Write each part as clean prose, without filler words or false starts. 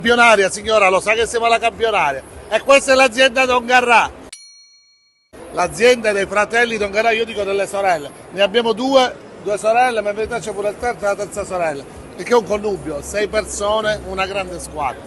Campionaria, signora, lo sa che siamo alla campionaria. E questa è l'azienda Don Garrà. L'azienda dei fratelli Don Garrà, io dico delle sorelle. Ne abbiamo due sorelle, ma in verità c'è pure il terzo e la terza sorella. Perché è un connubio, 6 persone, una grande squadra.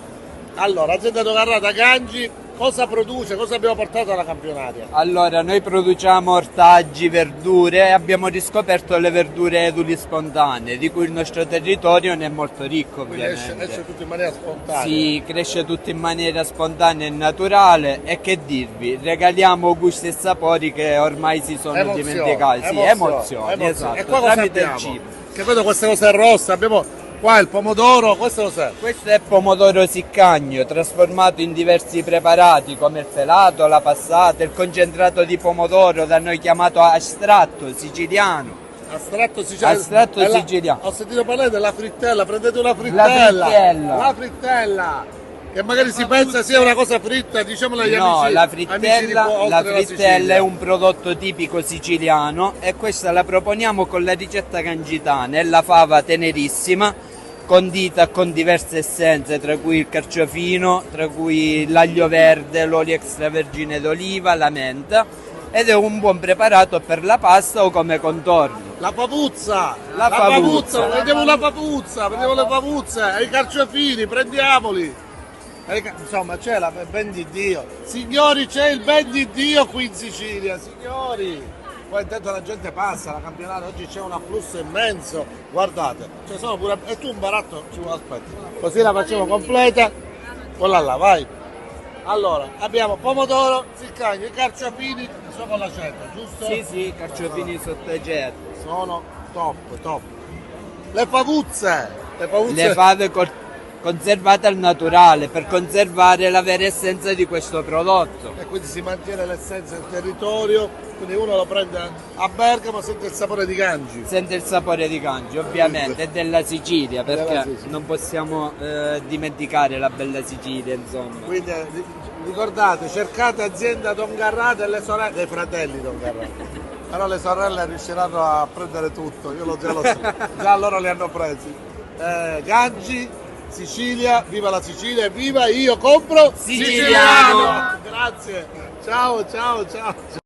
Allora, azienda Don Garrà da Gangi, cosa produce? Cosa abbiamo portato alla campionaria? Allora, noi produciamo ortaggi, verdure e abbiamo riscoperto le verdure eduli spontanee, di cui il nostro territorio ne è molto ricco, Quindi ovviamente. esce tutto in maniera spontanea. Si cresce tutto in maniera spontanea e naturale e che dirvi, regaliamo gusti e sapori che ormai si sono dimenticati. Sì, emozioni, esatto, E qua cosa tramite il abbiamo? cibo. Che vedo queste cose rosse, abbiamo qua il pomodoro, questo cos'è? Questo è pomodoro siccagno, trasformato in diversi preparati come il pelato, la passata, il concentrato di pomodoro, da noi chiamato astratto siciliano. Astratto siciliano. Astratto siciliano. Ho sentito parlare della frittella, prendete una frittella. La frittella. Che magari si pensa sia una cosa fritta, diciamolo agli No, amici. la frittella, oltre la frittella è un prodotto tipico siciliano e questa la proponiamo con la ricetta gangitana, è la fava tenerissima, condita con diverse essenze, tra cui il carciofino, tra cui l'aglio verde, l'olio extravergine d'oliva, la menta, ed è un buon preparato per la pasta o come contorno. La pavuzza! La pavuzza. Prendiamo una pavuzza, prendiamo le pavuzze, e i carciofini, prendiamoli! Insomma, c'è la ben di Dio. Signori, c'è il ben di Dio qui in Sicilia, signori! Poi intanto la gente passa, la campionaria, oggi c'è un afflusso immenso, guardate, ci sono pure. E tu un baratto ci vuoi aspettare. Così la facciamo completa. Quella là, vai. Allora, abbiamo pomodoro, siccagno, i carciofini sono con l'aceto, giusto? Sì, carciofini sottogetto. Sono top, top. Le pavuzze! Le fave conservate al naturale per conservare la vera essenza di questo prodotto. E quindi si mantiene l'essenza del territorio, quindi uno lo prende a Bergamo, sente il sapore di Gangi. Sente il sapore di Gangi, ovviamente, e della Sicilia, perché Della Sicilia. non possiamo dimenticare la bella Sicilia, insomma. Quindi ricordate, cercate azienda Don Garrà delle sorelle, dei fratelli Don Garrà. Però le sorelle riusciranno a prendere tutto, io già lo so, già loro li hanno presi. Gangi, Sicilia, viva la Sicilia e viva io compro Siciliano! Grazie, ciao ciao ciao.